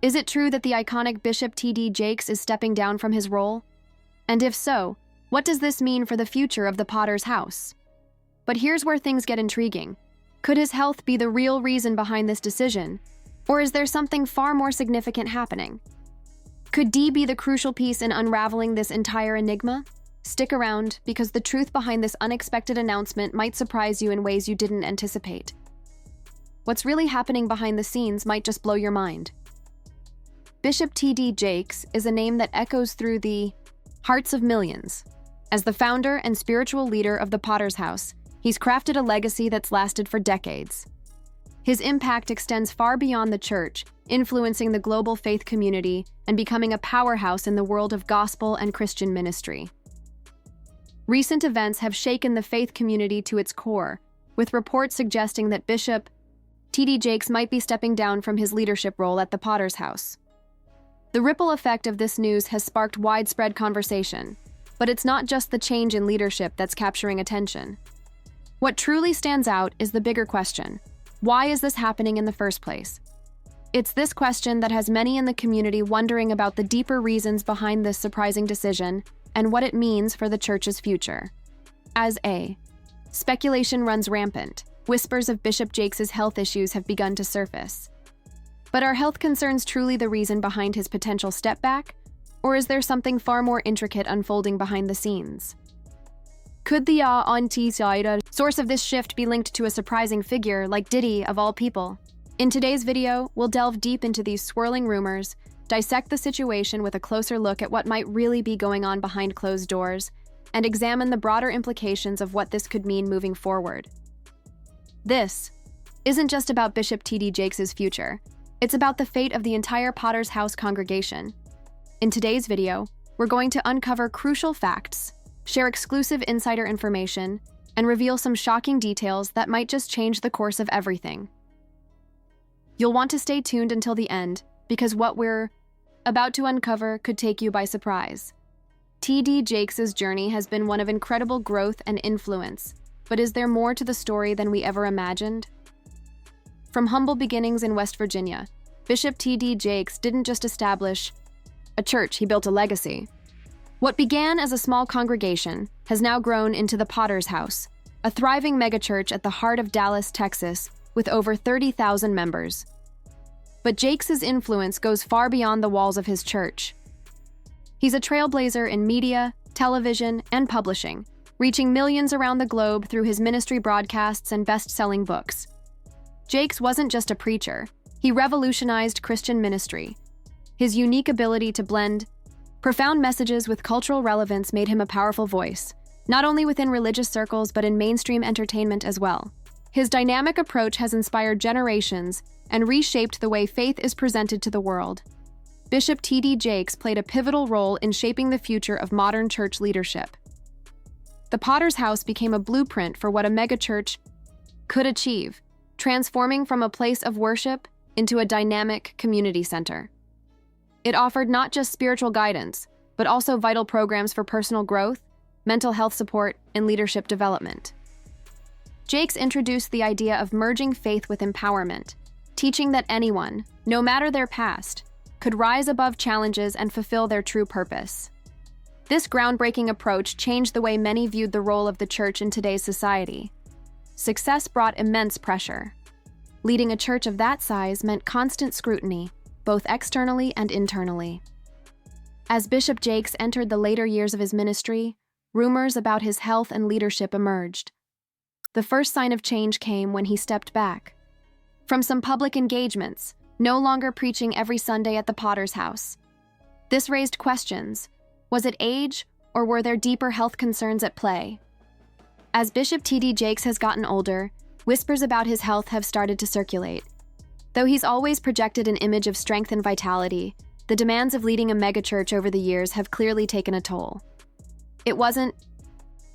Is it true that the iconic Bishop T.D. Jakes is stepping down from his role? And if so, what does this mean for the future of the Potter's house? But here's where things get intriguing. Could his health be the real reason behind this decision? Or is there something far more significant happening? Could D be the crucial piece in unraveling this entire enigma? Stick around, because the truth behind this unexpected announcement might surprise you in ways you didn't anticipate. What's really happening behind the scenes might just blow your mind. Bishop T.D. Jakes is a name that echoes through the hearts of millions. As the founder and spiritual leader of the Potter's House, he's crafted a legacy that's lasted for decades. His impact extends far beyond the church, influencing the global faith community and becoming a powerhouse in the world of gospel and Christian ministry. Recent events have shaken the faith community to its core, with reports suggesting that Bishop T.D. Jakes might be stepping down from his leadership role at the Potter's House. The ripple effect of this news has sparked widespread conversation, but it's not just the change in leadership that's capturing attention. What truly stands out is the bigger question: why is this happening in the first place? It's this question that has many in the community wondering about the deeper reasons behind this surprising decision and what it means for the church's future. As speculation runs rampant, whispers of Bishop Jakes' health issues have begun to surface. But are health concerns truly the reason behind his potential step back? Or is there something far more intricate unfolding behind the scenes? Could the undecided source of this shift be linked to a surprising figure like Diddy, of all people? In today's video, we'll delve deep into these swirling rumors, dissect the situation with a closer look at what might really be going on behind closed doors, and examine the broader implications of what this could mean moving forward. This isn't just about Bishop T.D. Jakes' future. It's about the fate of the entire Potter's House congregation. In today's video, we're going to uncover crucial facts, share exclusive insider information, and reveal some shocking details that might just change the course of everything. You'll want to stay tuned until the end, because what we're about to uncover could take you by surprise. T.D. Jakes' journey has been one of incredible growth and influence, but is there more to the story than we ever imagined? From humble beginnings in West Virginia, Bishop T.D. Jakes didn't just establish a church, he built a legacy. What began as a small congregation has now grown into the Potter's House, a thriving megachurch at the heart of Dallas, Texas, with over 30,000 members. But Jakes' influence goes far beyond the walls of his church. He's a trailblazer in media, television, and publishing, reaching millions around the globe through his ministry broadcasts and best-selling books. Jakes wasn't just a preacher, he revolutionized Christian ministry. His unique ability to blend profound messages with cultural relevance made him a powerful voice, not only within religious circles but in mainstream entertainment as well. His dynamic approach has inspired generations and reshaped the way faith is presented to the world. Bishop T.D. Jakes played a pivotal role in shaping the future of modern church leadership. The Potter's House became a blueprint for what a megachurch could achieve, transforming from a place of worship into a dynamic community center. It offered not just spiritual guidance, but also vital programs for personal growth, mental health support, and leadership development. Jakes introduced the idea of merging faith with empowerment, teaching that anyone, no matter their past, could rise above challenges and fulfill their true purpose. This groundbreaking approach changed the way many viewed the role of the church in today's society. Success brought immense pressure. Leading a church of that size meant constant scrutiny, both externally and internally. As Bishop Jakes entered the later years of his ministry, rumors about his health and leadership emerged. The first sign of change came when he stepped back from some public engagements, no longer preaching every Sunday at the Potter's House. This raised questions. Was it age, or were there deeper health concerns at play? As Bishop T.D. Jakes has gotten older, whispers about his health have started to circulate. Though he's always projected an image of strength and vitality, the demands of leading a megachurch over the years have clearly taken a toll. It wasn't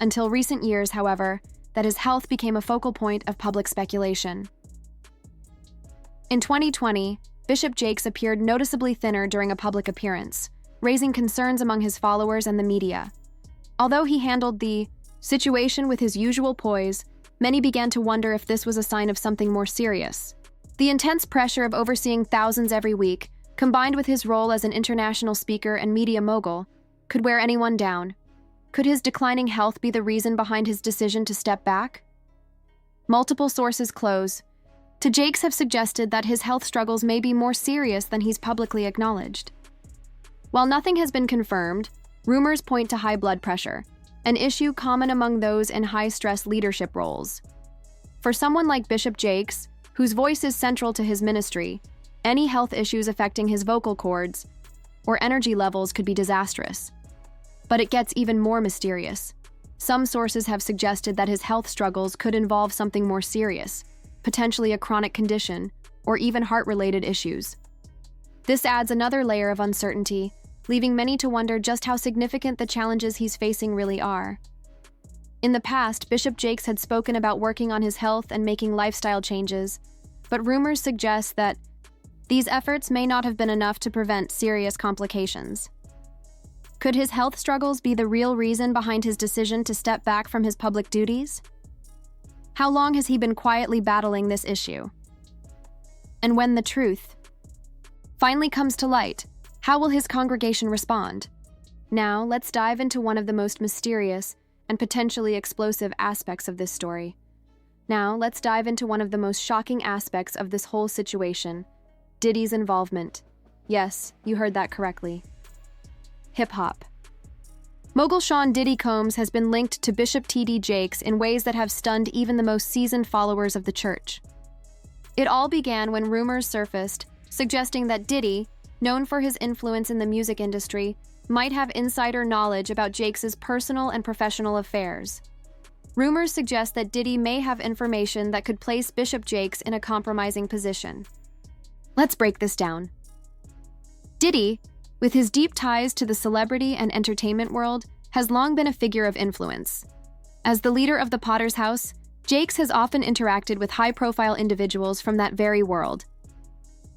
until recent years, however, that his health became a focal point of public speculation. In 2020, Bishop Jakes appeared noticeably thinner during a public appearance, raising concerns among his followers and the media. Although he handled the situation with his usual poise, many began to wonder if this was a sign of something more serious. The intense pressure of overseeing thousands every week, combined with his role as an international speaker and media mogul, could wear anyone down. Could his declining health be the reason behind his decision to step back? Multiple sources close to Jakes have suggested that his health struggles may be more serious than he's publicly acknowledged. While nothing has been confirmed, rumors point to high blood pressure, an issue common among those in high-stress leadership roles. For someone like Bishop Jakes, whose voice is central to his ministry, any health issues affecting his vocal cords or energy levels could be disastrous. But it gets even more mysterious. Some sources have suggested that his health struggles could involve something more serious, potentially a chronic condition, or even heart-related issues. This adds another layer of uncertainty, leaving many to wonder just how significant the challenges he's facing really are. In the past, Bishop Jakes had spoken about working on his health and making lifestyle changes, but rumors suggest that these efforts may not have been enough to prevent serious complications. Could his health struggles be the real reason behind his decision to step back from his public duties? How long has he been quietly battling this issue? And when the truth finally comes to light, how will his congregation respond? Now, let's dive into one of the most mysterious and potentially explosive aspects of this story. Now, let's dive into one of the most shocking aspects of this whole situation: Diddy's involvement. Yes, you heard that correctly. Hip-hop. Mogul Sean Diddy Combs has been linked to Bishop T.D. Jakes in ways that have stunned even the most seasoned followers of the church. It all began when rumors surfaced suggesting that Diddy, known for his influence in the music industry, might have insider knowledge about Jakes' personal and professional affairs. Rumors suggest that Diddy may have information that could place Bishop Jakes in a compromising position. Let's break this down. Diddy, with his deep ties to the celebrity and entertainment world, has long been a figure of influence. As the leader of the Potter's House, Jakes has often interacted with high-profile individuals from that very world.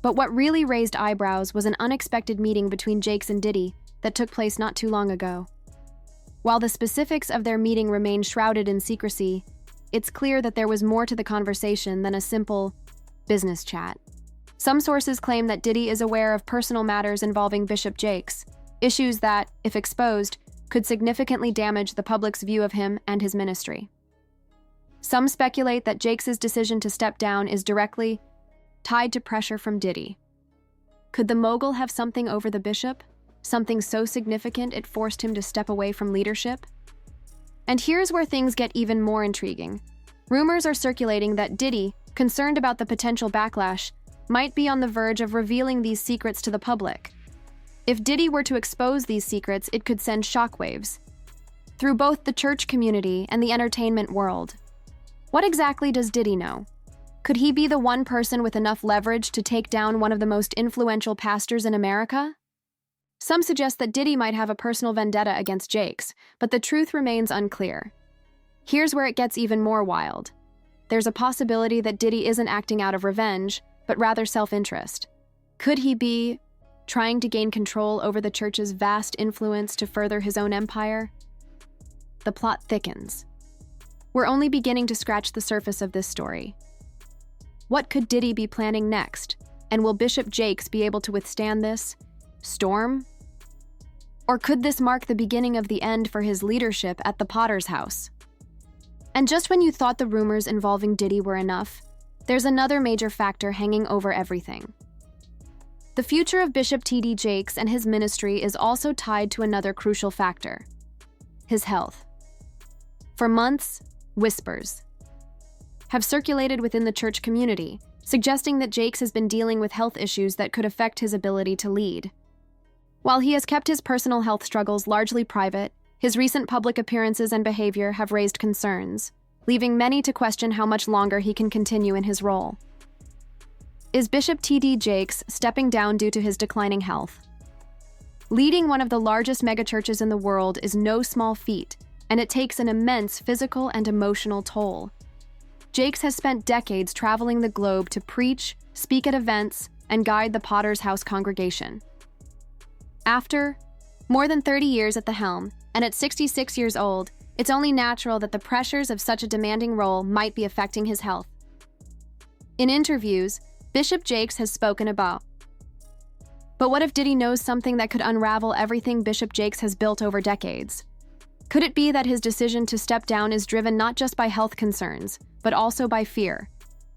But what really raised eyebrows was an unexpected meeting between Jakes and Diddy that took place not too long ago. While the specifics of their meeting remain shrouded in secrecy, it's clear that there was more to the conversation than a simple business chat. Some sources claim that Diddy is aware of personal matters involving Bishop Jakes, issues that, if exposed, could significantly damage the public's view of him and his ministry. Some speculate that Jakes' decision to step down is directly tied to pressure from Diddy. Could the mogul have something over the bishop? Something so significant it forced him to step away from leadership? And here's where things get even more intriguing. Rumors are circulating that Diddy, concerned about the potential backlash, might be on the verge of revealing these secrets to the public. If Diddy were to expose these secrets, it could send shockwaves through both the church community and the entertainment world. What exactly does Diddy know? Could he be the one person with enough leverage to take down one of the most influential pastors in America? Some suggest that Diddy might have a personal vendetta against Jakes, but the truth remains unclear. Here's where it gets even more wild. There's a possibility that Diddy isn't acting out of revenge, but rather self-interest. Could he be trying to gain control over the church's vast influence to further his own empire? The plot thickens. We're only beginning to scratch the surface of this story. What could Diddy be planning next? And will Bishop Jakes be able to withstand this storm? Or could this mark the beginning of the end for his leadership at the Potter's House? And just when you thought the rumors involving Diddy were enough, there's another major factor hanging over everything. The future of Bishop T.D. Jakes and his ministry is also tied to another crucial factor: his health. For months, whispers have circulated within the church community, suggesting that Jakes has been dealing with health issues that could affect his ability to lead. While he has kept his personal health struggles largely private, his recent public appearances and behavior have raised concerns, leaving many to question how much longer he can continue in his role. Is Bishop T.D. Jakes stepping down due to his declining health? Leading one of the largest megachurches in the world is no small feat, and it takes an immense physical and emotional toll. Jakes has spent decades traveling the globe to preach, speak at events, and guide the Potter's House congregation. After more than 30 years at the helm, and at 66 years old, it's only natural that the pressures of such a demanding role might be affecting his health. In interviews, Bishop Jakes has spoken about But what if Diddy knows something that could unravel everything Bishop Jakes has built over decades? Could it be that his decision to step down is driven not just by health concerns, but also by fear?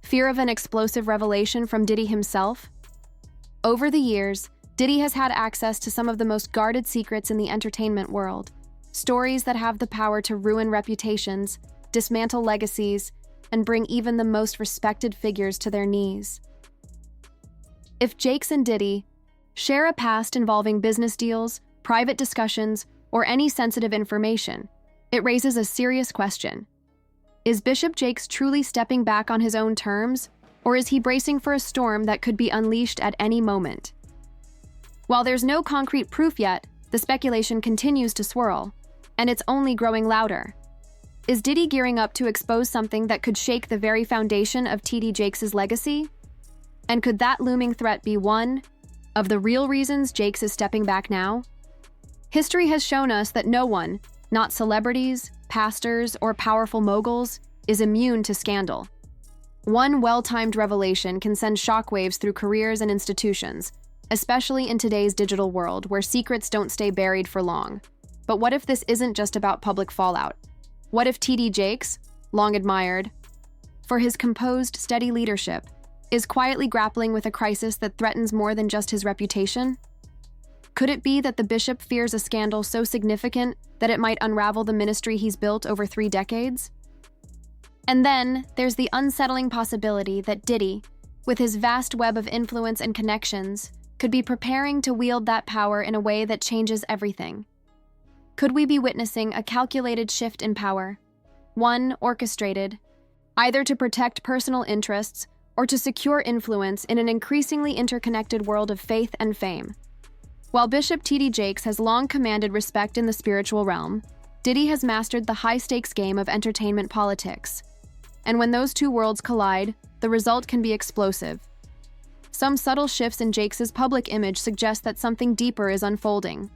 Fear of an explosive revelation from Diddy himself? Over the years, Diddy has had access to some of the most guarded secrets in the entertainment world, stories that have the power to ruin reputations, dismantle legacies, and bring even the most respected figures to their knees. If Jakes and Diddy share a past involving business deals, private discussions, or any sensitive information, it raises a serious question. Is Bishop Jakes truly stepping back on his own terms, or is he bracing for a storm that could be unleashed at any moment? While there's no concrete proof yet, the speculation continues to swirl, and it's only growing louder. Is Diddy gearing up to expose something that could shake the very foundation of TD Jakes' legacy? And could that looming threat be one of the real reasons Jakes is stepping back now? History has shown us that no one, not celebrities, pastors, or powerful moguls, is immune to scandal. One well-timed revelation can send shockwaves through careers and institutions, especially in today's digital world where secrets don't stay buried for long. But what if this isn't just about public fallout? What if TD Jakes, long admired for his composed, steady leadership, is quietly grappling with a crisis that threatens more than just his reputation? Could it be that the bishop fears a scandal so significant that it might unravel the ministry he's built over 3 decades? And then, there's the unsettling possibility that Diddy, with his vast web of influence and connections, could be preparing to wield that power in a way that changes everything. Could we be witnessing a calculated shift in power, one orchestrated, either to protect personal interests or to secure influence in an increasingly interconnected world of faith and fame? While Bishop TD Jakes has long commanded respect in the spiritual realm, Diddy has mastered the high-stakes game of entertainment politics. And when those two worlds collide, the result can be explosive. Some subtle shifts in Jakes' public image suggest that something deeper is unfolding.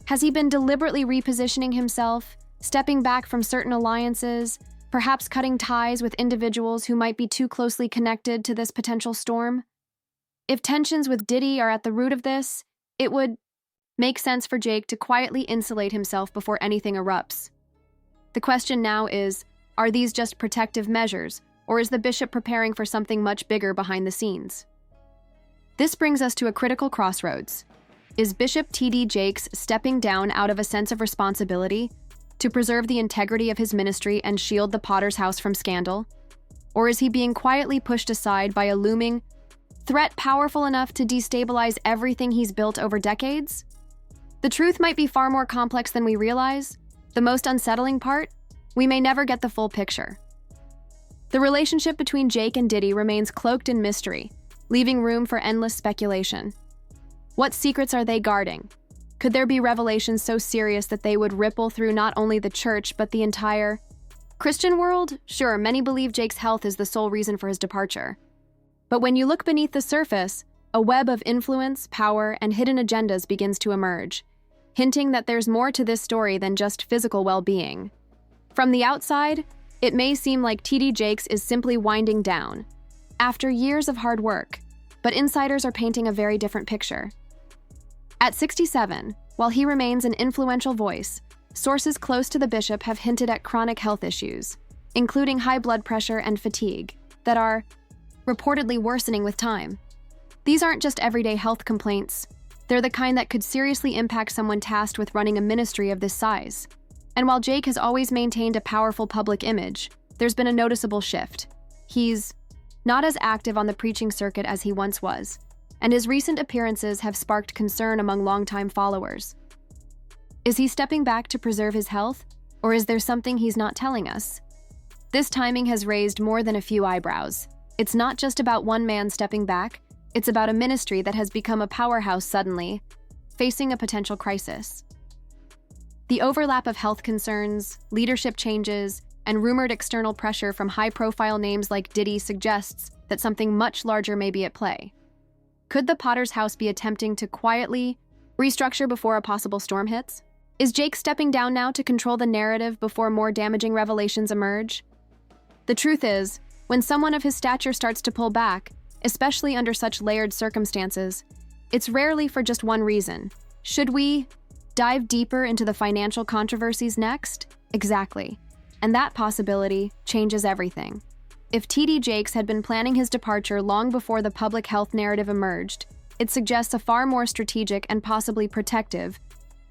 Has he been deliberately repositioning himself, stepping back from certain alliances, perhaps cutting ties with individuals who might be too closely connected to this potential storm? If tensions with Diddy are at the root of this, it would make sense for Jake to quietly insulate himself before anything erupts. The question now is, are these just protective measures, or is the bishop preparing for something much bigger behind the scenes? This brings us to a critical crossroads. Is Bishop TD Jakes stepping down out of a sense of responsibility to preserve the integrity of his ministry and shield the Potter's house from scandal? Or is he being quietly pushed aside by a looming threat powerful enough to destabilize everything he's built over decades? The truth might be far more complex than we realize. The most unsettling part? We may never get the full picture. The relationship between Jake and Diddy remains cloaked in mystery, leaving room for endless speculation. What secrets are they guarding? Could there be revelations so serious that they would ripple through not only the church, but the entire Christian world? Sure, many believe Jake's health is the sole reason for his departure. But when you look beneath the surface, a web of influence, power, and hidden agendas begins to emerge, hinting that there's more to this story than just physical well-being. From the outside, it may seem like TD Jakes is simply winding down, after years of hard work, but insiders are painting a very different picture. At 67, while he remains an influential voice, sources close to the bishop have hinted at chronic health issues, including high blood pressure and fatigue, that are reportedly worsening with time. These aren't just everyday health complaints. They're the kind that could seriously impact someone tasked with running a ministry of this size. And while Jake has always maintained a powerful public image, there's been a noticeable shift. He's not as active on the preaching circuit as he once was, and his recent appearances have sparked concern among longtime followers. Is he stepping back to preserve his health, or is there something he's not telling us? This timing has raised more than a few eyebrows. It's not just about one man stepping back, it's about a ministry that has become a powerhouse suddenly, facing a potential crisis. The overlap of health concerns, leadership changes, and rumored external pressure from high-profile names like Diddy suggests that something much larger may be at play. Could the Potter's house be attempting to quietly restructure before a possible storm hits? Is Jake stepping down now to control the narrative before more damaging revelations emerge? The truth is, when someone of his stature starts to pull back, especially under such layered circumstances, It's rarely for just one reason. Should we dive deeper into the financial controversies next? Exactly. And that possibility changes everything. If TD Jakes had been planning his departure long before the public health narrative emerged, it suggests a far more strategic and possibly protective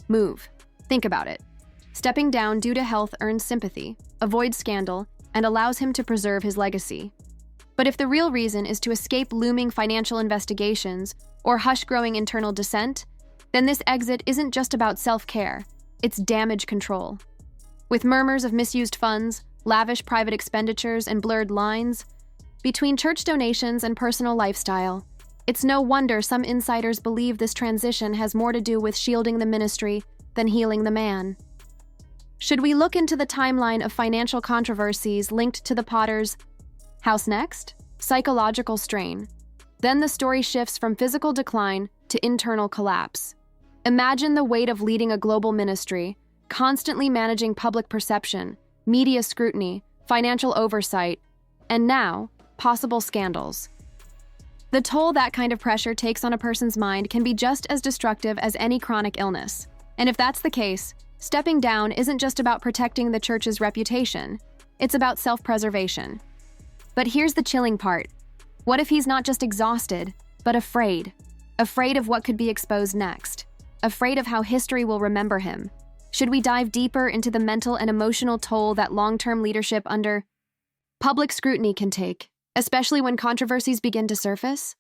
move. Think about it. Stepping down due to health earns sympathy, avoids scandal, and allows him to preserve his legacy. But if the real reason is to escape looming financial investigations or hush growing internal dissent, then this exit isn't just about self-care, it's damage control. With murmurs of misused funds, lavish private expenditures, and blurred lines between church donations and personal lifestyle, it's no wonder some insiders believe this transition has more to do with shielding the ministry than healing the man. Should we look into the timeline of financial controversies linked to the Potter's house next? Psychological strain. Then the story shifts from physical decline to internal collapse. Imagine the weight of leading a global ministry, constantly managing public perception, media scrutiny, financial oversight, and now, possible scandals. The toll that kind of pressure takes on a person's mind can be just as destructive as any chronic illness. And if that's the case, stepping down isn't just about protecting the church's reputation, it's about self-preservation. But here's the chilling part. What if he's not just exhausted, but afraid? Afraid of what could be exposed next. Afraid of how history will remember him. Should we dive deeper into the mental and emotional toll that long-term leadership under public scrutiny can take, especially when controversies begin to surface?